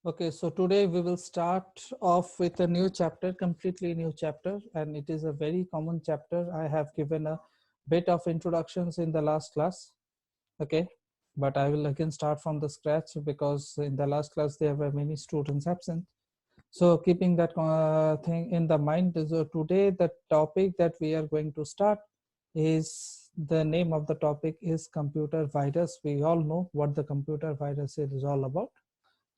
Okay, so today we will start off with a new chapter, completely new chapter, and it is a very common chapter. I have given a bit of introductions in the last class, okay, but I will again start from the scratch because in the last class there were many students absent. So keeping that thing in the mind, so today the topic that we are going to start is the name of the topic is computer virus. We all know what the computer virus is all about.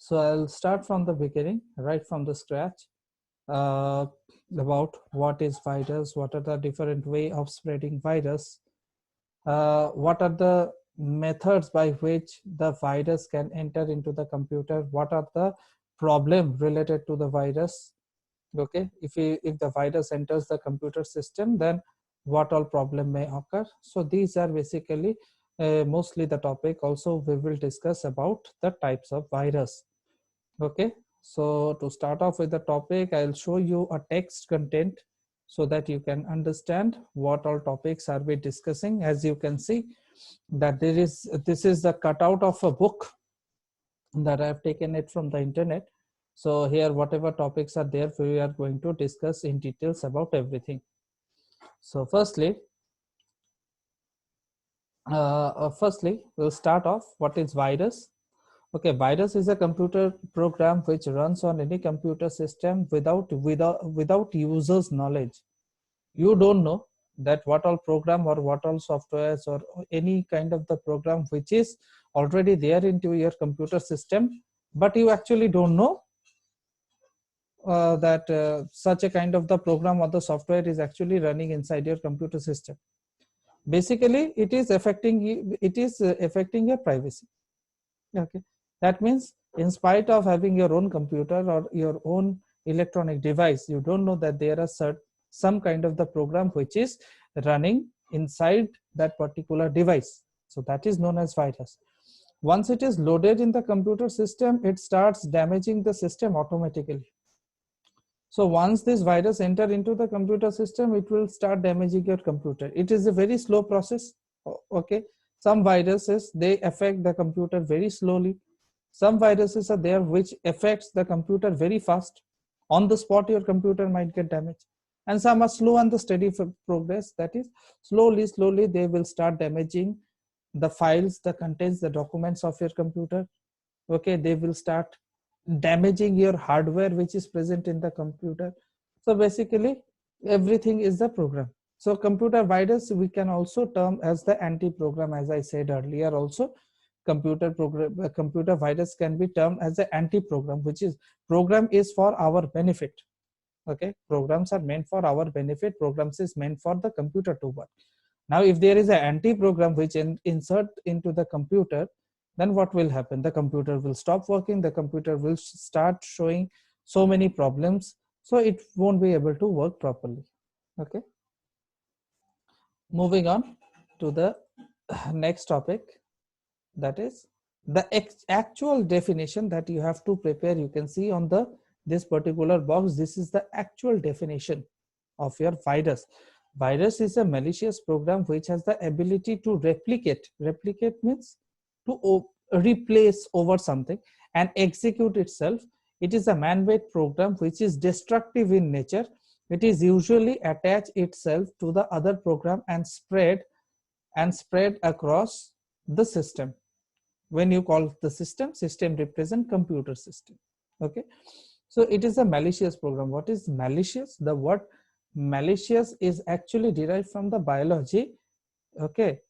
So I'll start from the beginning, right from the scratch, uh, about what is virus, what are the different way of spreading virus, what are the methods by which the virus can enter into the computer, what are the problem related to the virus. Okay, if the virus enters the computer system, then what all problem may occur. So these are basically mostly the topic. Also we will discuss about the types of virus. Okay, so to start off with the topic, I'll show you a text content so that you can understand what all topics are we discussing. As you can see that this is the cutout of a book that I've taken it from the internet. So here whatever topics are there, we are going to discuss in details about everything. So firstly we'll start off what is virus. Okay, virus is a computer program which runs on any computer system without user's knowledge. You don't know that what all program or what all softwares or any kind of the program which is already there into your computer system, but you actually don't know that such a kind of the program or the software is actually running inside your computer system. Basically, it is affecting your privacy. Okay, that means in spite of having your own computer or your own electronic device, you don't know that there are some kind of the program which is running inside that particular device. So that is known as virus. Once it is loaded in the computer system, it starts damaging the system automatically. So once this virus enter into the computer system, it will start damaging your computer. It is a very slow process. Okay, some viruses, they affect the computer very slowly. Some viruses are there which affects the computer very fast. On the spot your computer might get damaged, and some are slow and the steady progress. That is, slowly they will start damaging the files, the contents, the documents of your computer. Okay, they will start damaging your hardware which is present in the computer. So basically everything is the program. So computer virus we can also term as the anti-program. As I said earlier also, computer virus can be termed as the anti-program, which is program is for our benefit. Okay, programs are meant for our benefit, programs is meant for the computer to work. Now if there is an anti-program which insert into the computer, then what will happen? The computer will stop working, the computer will start showing so many problems, so it won't be able to work properly. Okay, moving on to the next topic, that is the actual definition that you have to prepare. You can see on the this particular box, this is the actual definition of your virus. Virus is a malicious program which has the ability to replicate means to replace over something and execute itself. It is a man-made program which is destructive in nature. It is usually attach itself to the other program and spread across the system. When you call the system represent computer system. Okay, so it is a malicious program. What is malicious? The word malicious is actually derived from the biology. Okay,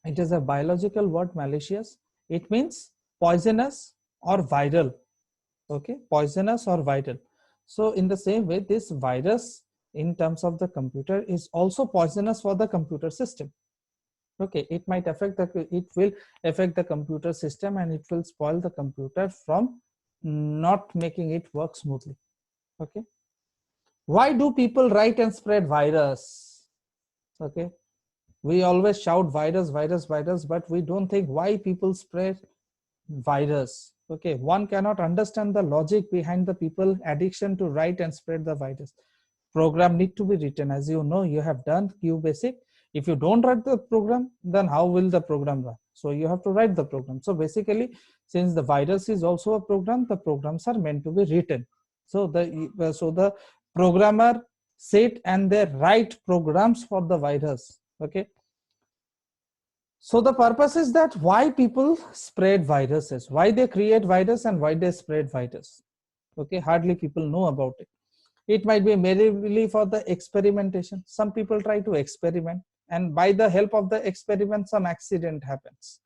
it is a biological word, malicious. It means poisonous or viral. Okay, poisonous or viral. So in the same way, this virus in terms of the computer is also poisonous for the computer system. Okay, it will affect the computer system and it will spoil the computer from not making it work smoothly. Okay, why do people write and spread virus? Okay, we always shout virus, but we don't think why people spread virus. Okay, one cannot understand the logic behind the people addiction to write and spread the virus. Program need to be written. As you know, you have done QBasic. If you don't write the program, then how will the program run? So you have to write the program. So basically, since the virus is also a program, the programs are meant to be written. So the programmer sit and they write programs for the virus. Okay. So the purpose is that why people spread viruses, why they create virus and why they spread virus. Okay, hardly people know about it. It might be merely for the experimentation. Some people try to experiment, and by the help of the experiment, some accident happens.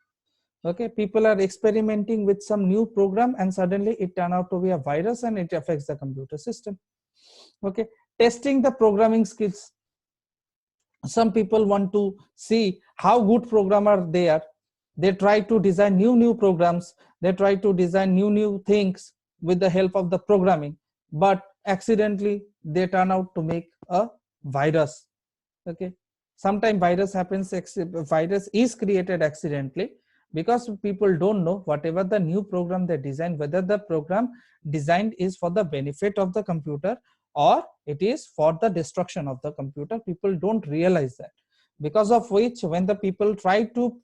Okay, people are experimenting with some new program and suddenly it turn out to be a virus and it affects the computer system. Okay, testing the programming skills. Some people want to see how good programmer they are. They try to design new programs. They try to design new things with the help of the programming, but accidentally they turn out to make a virus. Okay, sometimes virus happens, virus is created accidentally because people don't know whatever the new program they design, whether the program designed is for the benefit of the computer or it is for the destruction of the computer. People don't realize that, because of which when the people try to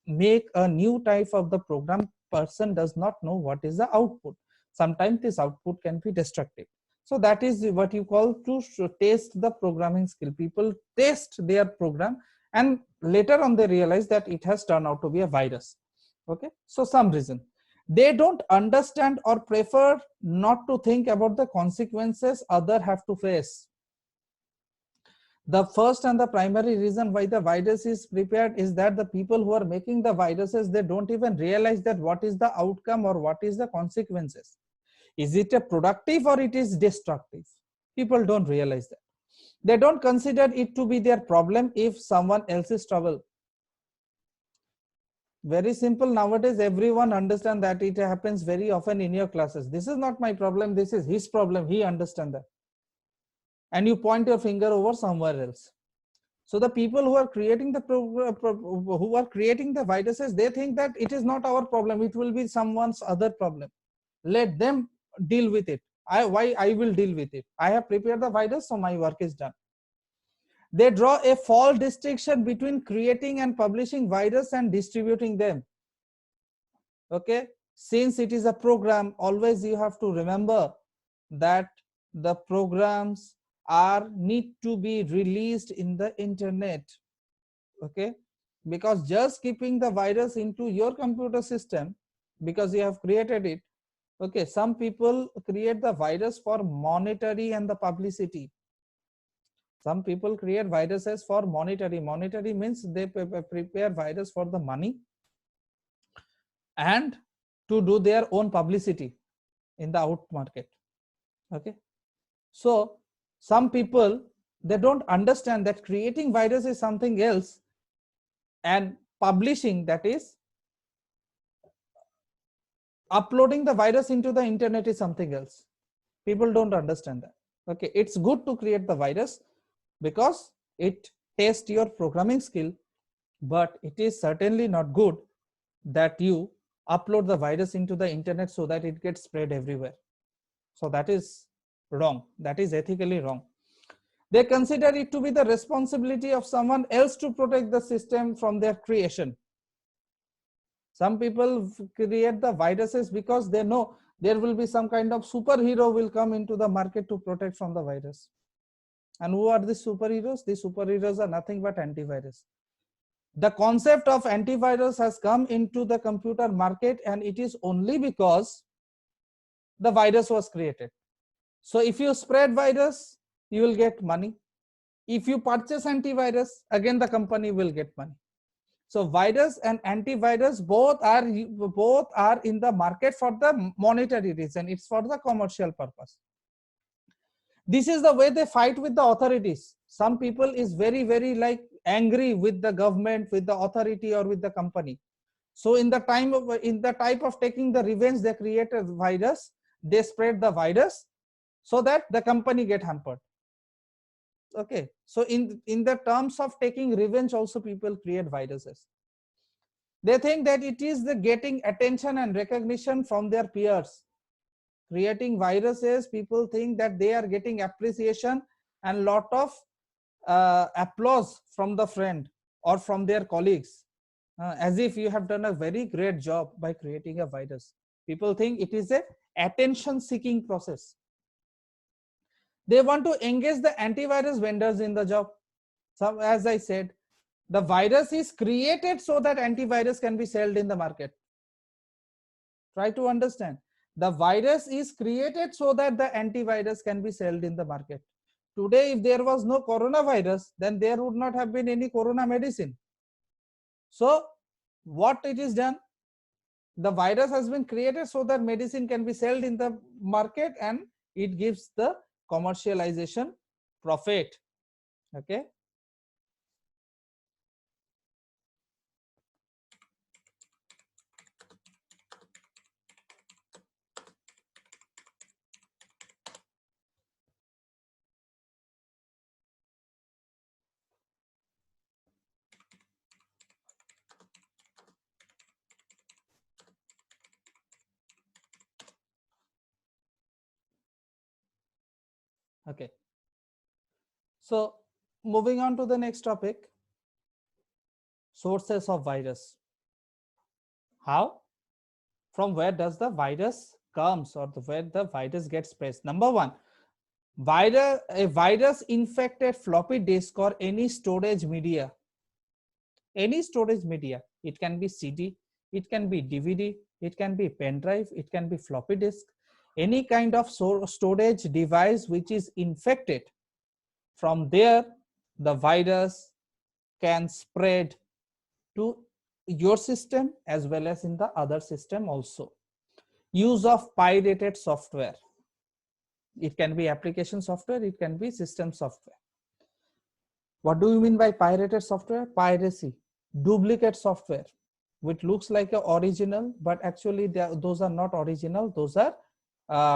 make a new type of the program, person does not know what is the output. Sometimes this output can be destructive. So that is what you call to test the programming skill. People test their program and later on they realize that it has turned out to be a virus. Okay, so some reason they don't understand or prefer not to think about the consequences other have to face. The first and the primary reason why the virus is prepared is that the people who are making the viruses, they don't even realize that what is the outcome or what is the consequences. Is it a productive or it is destructive? People don't realize that. They don't consider it to be their problem if someone else's trouble. Very simple. Nowadays, everyone understands that it happens very often in your classes. This is not my problem. This is his problem. He understands that. And you point your finger over somewhere else. So the people who are creating the who are creating the viruses, they think that it is not our problem. It will be someone's other problem. Let them deal with it. Why I will deal with it? I have prepared the virus, so my work is done. They draw a false distinction between creating and publishing virus and distributing them. Okay, since it is a program, always you have to remember that the programs are need to be released in the internet. Okay, because just keeping the virus into your computer system because you have created it. Okay, some people create the virus for monetary and the publicity. Some people create viruses for monetary. Monetary means they prepare virus for the money and to do their own publicity in the out market. Okay, so some people, they don't understand that creating virus is something else and publishing, that is uploading the virus into the internet, is something else. People don't understand that. Okay, it's good to create the virus because it tests your programming skill, but it is certainly not good that you upload the virus into the internet so that it gets spread everywhere. So that is wrong. That is ethically wrong. They consider it to be the responsibility of someone else to protect the system from their creation. Some people create the viruses because they know there will be some kind of superhero will come into the market to protect from the virus. And who are the superheroes? The superheroes are nothing but antivirus. The concept of antivirus has come into the computer market, and it is only because the virus was created. So if you spread virus, you will get money. If you purchase antivirus, again the company will get money. So virus and antivirus both are in the market for the monetary reason. It's for the commercial purpose. This is the way they fight with the authorities. Some people is very like angry with the government, with the authority, or with the company. So in the type of taking the revenge, they create a virus. They spread the virus so that the company get hampered. Okay, so in the terms of taking revenge, also people create viruses. They think that it is the getting attention and recognition from their peers. Creating viruses, people think that they are getting appreciation and lot of applause from the friend or from their colleagues. as if you have done a very great job by creating a virus. People think it is a attention seeking process. They want to engage the antivirus vendors in the job. So as I said, the virus is created so that antivirus can be sold in the market. Try to understand. The virus is created so that the antivirus can be sold in the market. Today, if there was no coronavirus, then there would not have been any corona medicine. So what it is done? The virus has been created so that medicine can be sold in the market, and it gives the commercialization profit. Okay. Okay. So moving on to the next topic, sources of virus. How? From where does the virus comes, or where the virus gets spread? Number one, a virus infected floppy disk or any storage media. Any storage media. It can be CD, it can be DVD, it can be pen drive, it can be floppy disk. Any kind of storage device which is infected, from there the virus can spread to your system as well as in the other system also. Use of pirated software. It can be application software, it can be system software. What do you mean by pirated software? Piracy, duplicate software which looks like a original, but actually those are not original. Those are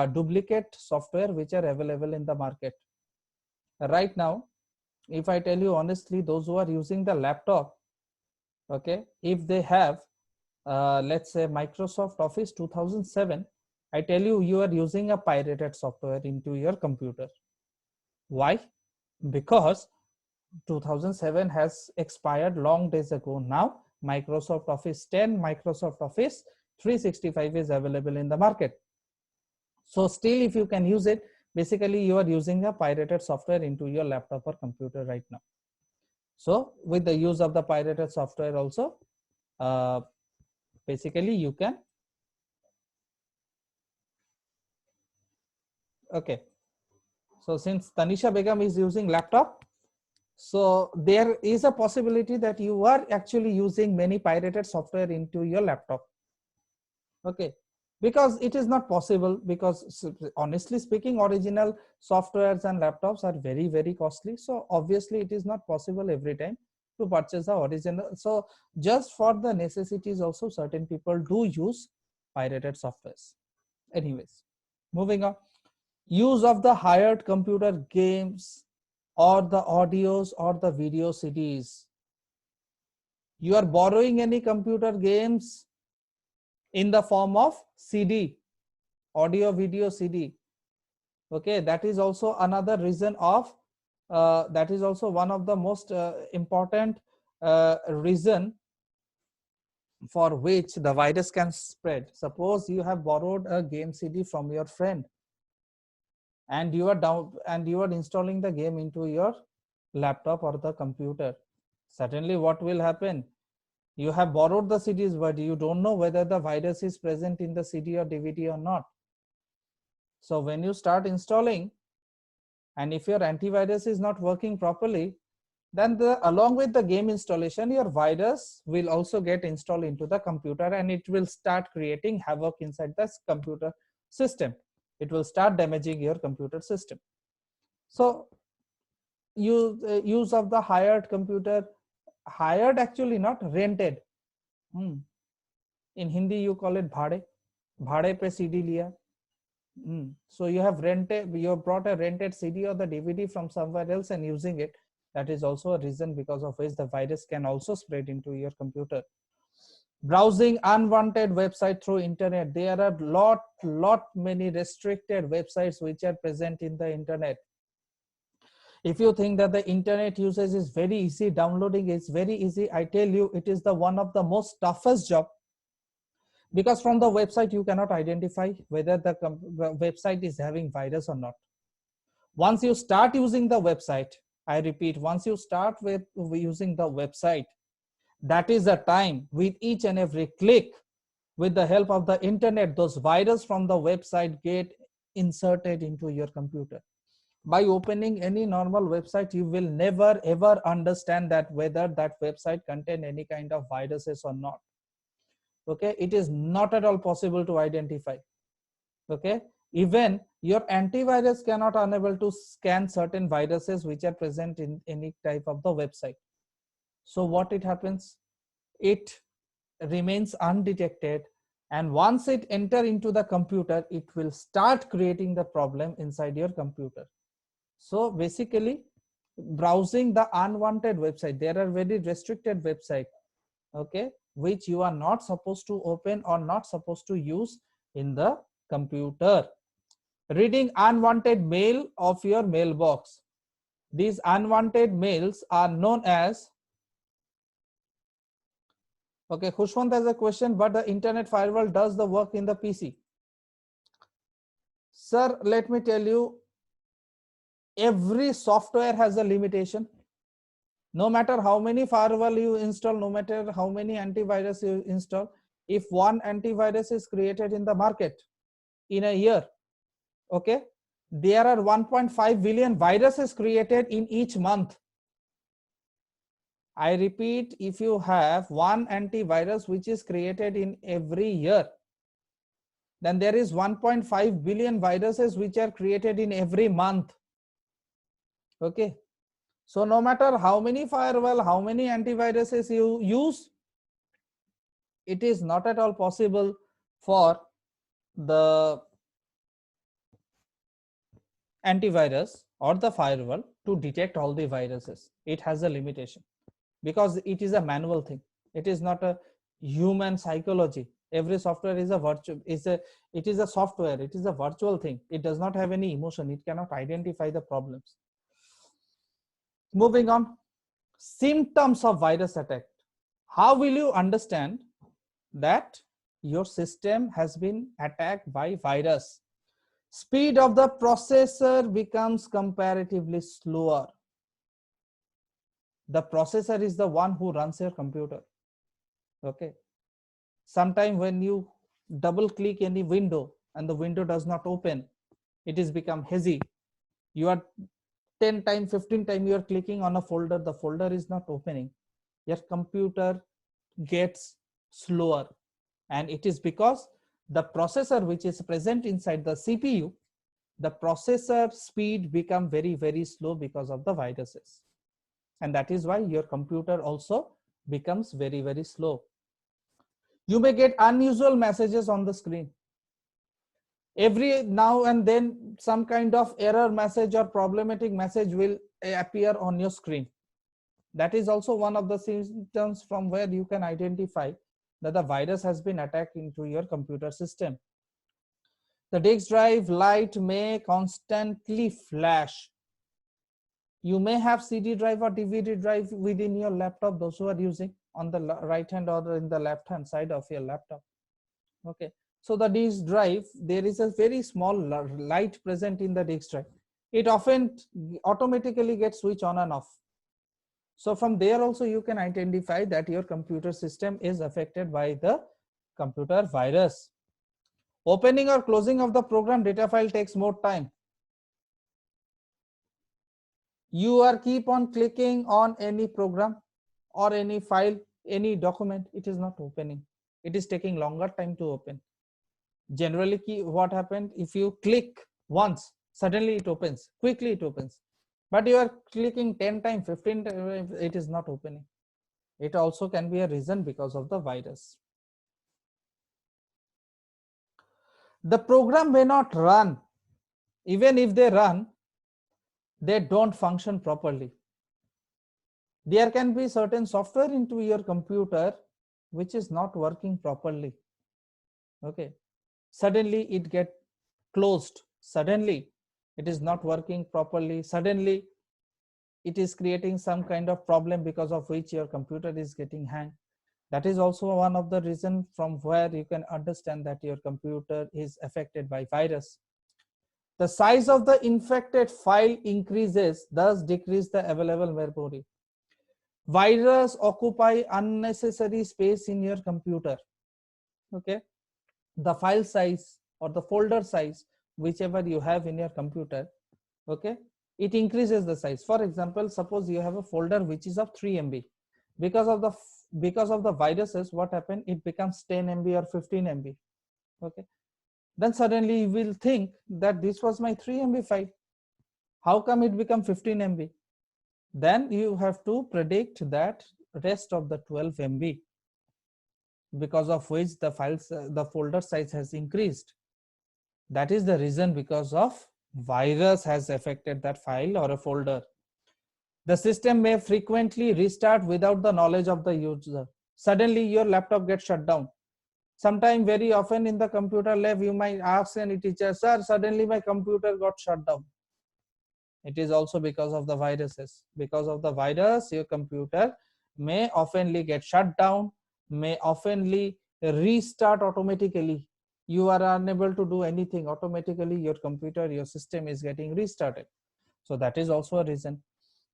duplicate software which are available in the market right now. If I tell you honestly, those who are using the laptop, okay, if they have let's say Microsoft Office 2007, I tell you, you are using a pirated software into your computer. Why? Because 2007 has expired long days ago. Now Microsoft Office 10, Microsoft Office 365 is available in the market. So still, if you can use it, basically you are using a pirated software into your laptop or computer right now. So with the use of the pirated software also, basically you can, okay. So since Tanisha Begum is using laptop, so there is a possibility that you are actually using many pirated software into your laptop. Okay, because it is not possible, because honestly speaking, original softwares and laptops are very costly. So obviously it is not possible every time to purchase the original. So just for the necessities also, certain people do use pirated softwares. Anyways, moving on. Use of the hired computer games or the audios or the video CDs. You are borrowing any computer games in the form of CD, audio video CD. Okay, that is also another reason of that is also one of the most important reason for which the virus can spread. Suppose you have borrowed a game CD from your friend, and you are installing the game into your laptop or the computer. Suddenly what will happen? You have borrowed the CDs, but you don't know whether the virus is present in the CD or DVD or not. So when you start installing, and if your antivirus is not working properly, then along with the game installation, your virus will also get installed into the computer, and it will start creating havoc inside the computer system. It will start damaging your computer system. So use of the hired computer, hired actually, not rented. In Hindi you call it bhade pe CD liya. So you have brought a rented CD or the DVD from somewhere else and using it. That is also a reason because of which the virus can also spread into your computer. Browsing unwanted website through internet. There are lot many restricted websites which are present in the internet. If you think that the internet usage is very easy, downloading is very easy, I tell you it is the one of the most toughest job, because from the website you cannot identify whether the website is having virus or not. Once you start using the website, I repeat, once you start with using the website, that is the time with each and every click, with the help of the internet, those viruses from the website get inserted into your computer. By opening any normal website, you will never ever understand that whether that website contain any kind of viruses or not. Okay, it is not at all possible to identify. Okay, even your antivirus cannot unable to scan certain viruses which are present in any type of the website. So what it happens, it remains undetected, and once it enter into the computer, it will start creating the problem inside your computer. So basically, browsing the unwanted website, there are very restricted website, okay, which you are not supposed to open or not supposed to use in the computer. Reading unwanted mail of your mailbox, these unwanted mails are known as, okay, Khushwant has a question, but the internet firewall does the work in the PC. Sir, let me tell you, every software has a limitation. No matter how many firewall you install, no matter how many antivirus you install, if one antivirus is created in the market in a year, okay, there are 1.5 billion viruses created in each month. I repeat, if you have one antivirus which is created in every year, then there is 1.5 billion viruses which are created in every month. Okay, so no matter how many firewall, how many antiviruses you use, it is not at all possible for the antivirus or the firewall to detect all the viruses. It has a limitation because it is a manual thing. It is not a human psychology. Every software is a virtual, it is a software, it is a virtual thing. It does not have any emotion. It cannot identify the problems. Moving on, symptoms of virus attack. How will you understand that your system has been attacked by virus? Speed of the processor becomes comparatively slower. The processor is the one who runs your computer. Okay, sometime when you double click any window and the window does not open, it is become hazy. You are 10 times, 15 times you are clicking on a folder, the folder is not opening. Your computer gets slower, and it is because the processor which is present inside the CPU, the processor speed become very slow because of the viruses, and that is why your computer also becomes very slow. You may get unusual messages on the screen. Every now and then some kind of error message or problematic message will appear on your screen. That is also one of the symptoms from where you can identify that the virus has been attacked into your computer system. The disk drive light may constantly flash. You may have CD drive or DVD drive within your laptop, those who are using on the right hand or in the left hand side of your laptop. Okay, so the disk drive, there is a very small light present in the disk drive. It often automatically gets switched on and off. So from there also you can identify that your computer system is affected by the computer virus. Opening or closing of the program data file takes more time. You are keep on clicking on any program or any file, any document, it is not opening. It is taking longer time to open. Generally, what happened, if you click once, suddenly it opens, quickly it opens. But you are clicking 10 times, 15 times, it is not opening. It also can be a reason because of the virus. The program may not run. Even if they run, they don't function properly. There can be certain software into your computer which is not working properly. Okay, suddenly it get closed, suddenly it is not working properly, suddenly it is creating some kind of problem because of which your computer is getting hang. That is also one of the reasons from where you can understand that your computer is affected by virus. The size of the infected file increases, thus decrease the available memory. Virus occupy unnecessary space in your computer. Okay, the file size or the folder size, whichever you have in your computer, okay, it increases the size. For example, suppose you have a folder which is of 3 MB. Because of the viruses, what happened, it becomes 10 MB or 15 MB. Okay, then suddenly you will think that this was my 3 MB file, how come it become 15 MB? Then you have to predict that rest of the 12 MB, because of which the files, the folder size has increased. That is the reason, because of virus has affected that file or a folder. The system may frequently restart without the knowledge of the user. Suddenly your laptop gets shut down. Sometime very often in the computer lab, you might ask any teacher, sir, suddenly my computer got shut down. It is also because of the viruses. Because of the virus, your computer may oftenly get shut down, may oftenly restart automatically. You are unable to do anything. Automatically your computer, your system is getting restarted. So that is also a reason.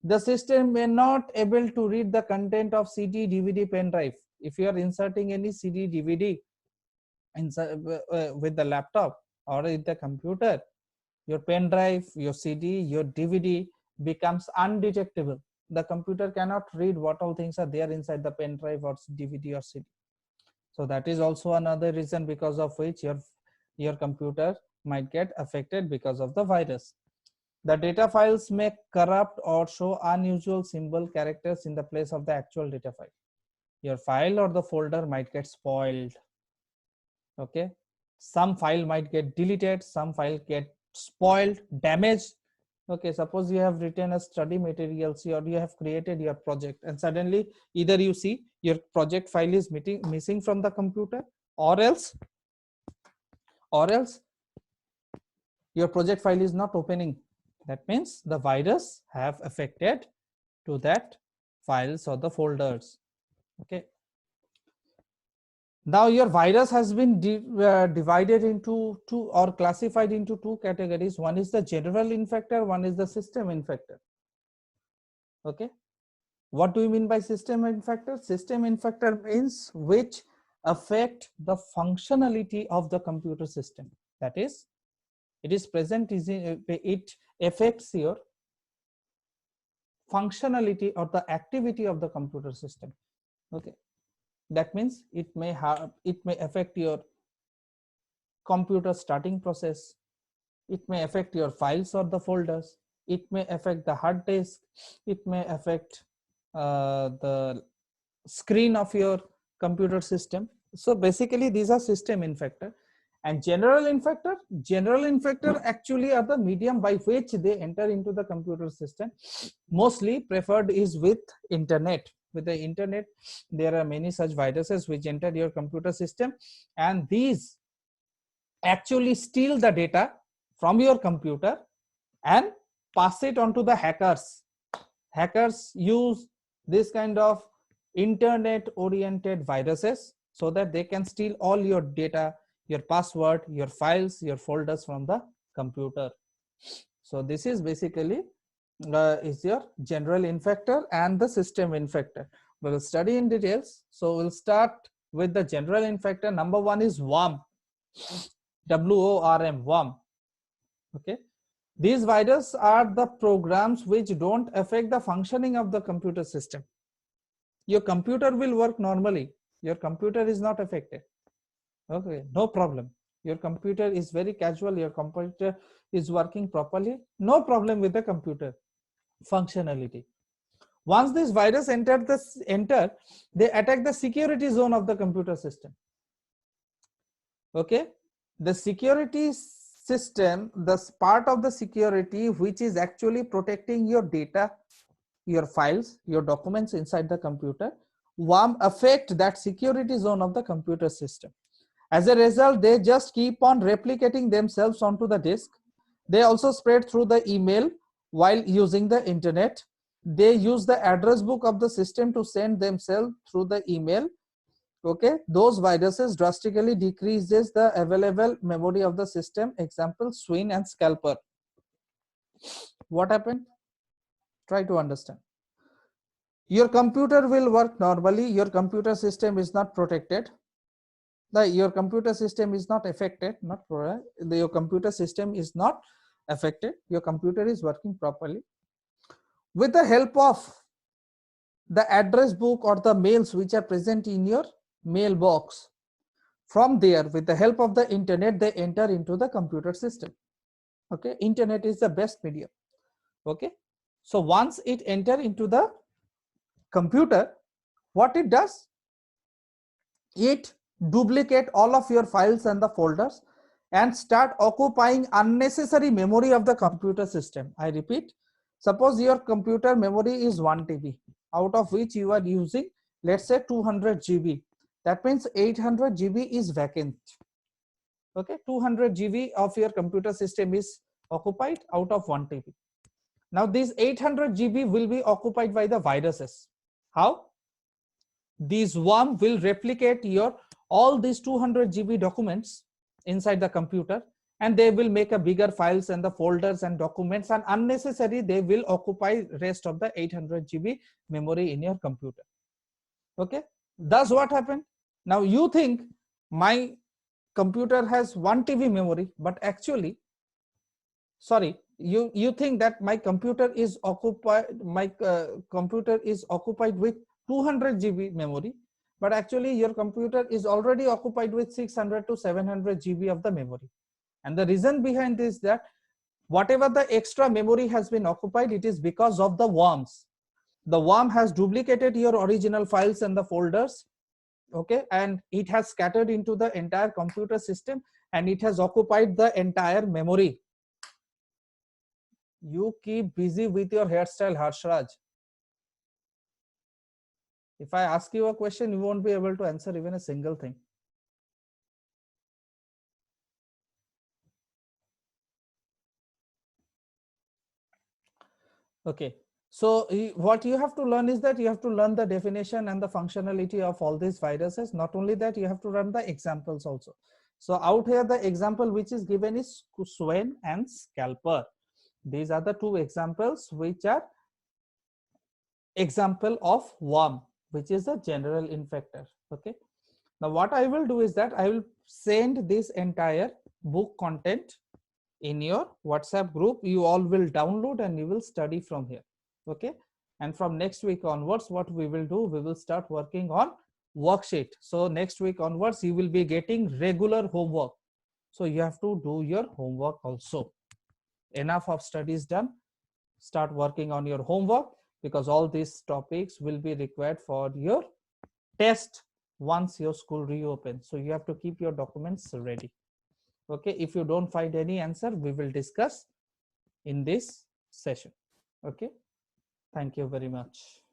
The system may not able to read the content of CD, DVD, pen drive. If you are inserting any CD, DVD with the laptop or with the computer, your pen drive, your CD, your DVD becomes undetectable. The computer cannot read what all things are there inside the pen drive or DVD or CD. So that is also another reason because of which your computer might get affected because of the virus. The data files may corrupt or show unusual symbol characters in the place of the actual data file. Your file or the folder might get spoiled. Okay, some file might get deleted, some file get spoiled, damaged. Okay, suppose you have written a study materials or you have created your project, and suddenly either you see your project file is missing from the computer, or else your project file is not opening. That means the virus have affected to that files or the folders. Okay, now your virus has been divided into two or classified into two categories. One is the general infector, one is the system infector. Okay, what do you mean by system infector? System infector means which affect the functionality of the computer system. That is, it is present, it affects your functionality or the activity of the computer system. Okay, that means it may affect your computer starting process, it may affect your files or the folders, it may affect the hard disk, it may affect the screen of your computer system. So basically these are system infector. And general infector actually are the medium by which they enter into the computer system. Mostly preferred is with internet. With the internet, there are many such viruses which enter your computer system, and these actually steal the data from your computer and pass it on to the hackers. Hackers use this kind of internet oriented viruses so that they can steal all your data, your password, your files, your folders from the computer. So this is basically is your general infector and the system infector. We'll study in details. So we'll start with the general infector. Number one is worm. WORM, worm. Okay, these viruses are the programs which don't affect the functioning of the computer system. Your computer will work normally, your computer is not affected. Okay, no problem, your computer is very casual, your computer is working properly, no problem with the computer functionality. Once this virus enter, they attack the security zone of the computer system. Okay, the security system, the part of the security which is actually protecting your data, your files, your documents inside the computer, worm affect that security zone of the computer system. As a result, they just keep on replicating themselves onto the disk. They also spread through the email while using the internet. they use the address book of the system to send themselves through the email. Okay, those viruses drastically decreases the available memory of the system. Example, Swin and Scalper. What happened? Try to understand. Your computer will work normally. Your computer system is not protected. Your computer system is not affected. Your computer system is not affected. Your computer is working properly. With the help of the address book or the mails which are present in your mailbox, from there, with the help of the internet, they enter into the computer system. Okay, internet is the best medium. Okay, so once it enter into the computer, what it does, it duplicate all of your files and the folders and start occupying unnecessary memory of the computer system. I repeat, suppose your computer memory is 1 TB, out of which you are using, let's say, 200 GB. That means 800 GB is vacant. Okay, 200 GB of your computer system is occupied out of 1 TB. Now these 800 GB will be occupied by the viruses. How? These worm will replicate your all these 200 GB documents inside the computer, and they will make a bigger files and the folders and documents, and unnecessary they will occupy rest of the 800 GB memory in your computer. Okay, thus what happened? Now you think my computer has 1 TB memory, but actually, sorry, you think that my computer is occupied, computer is occupied with 200 GB memory, but actually your computer is already occupied with 600 to 700 GB of the memory. And the reason behind this is that whatever the extra memory has been occupied, it is because of the worms. The worm has duplicated your original files and the folders. Okay, and it has scattered into the entire computer system, and it has occupied the entire memory. You keep busy with your hairstyle, Harshraj. If I ask you a question, you won't be able to answer even a single thing. Okay, so what you have to learn is that you have to learn the definition and the functionality of all these viruses. Not only that, you have to run the examples also. So out here, the example which is given is Swin and Scalper. These are the two examples which are example of worm, which is a general infector. Okay, now what I will do is that I will send this entire book content in your WhatsApp group. You all will download and you will study from here. Okay, and from next week onwards, what we will do, we will start working on worksheet. So next week onwards, you will be getting regular homework. So you have to do your homework also. Enough of studies done. Start working on your homework, because all these topics will be required for your test once your school reopens. So you have to keep your documents ready. Okay, if you don't find any answer, we will discuss in this session. Okay, thank you very much.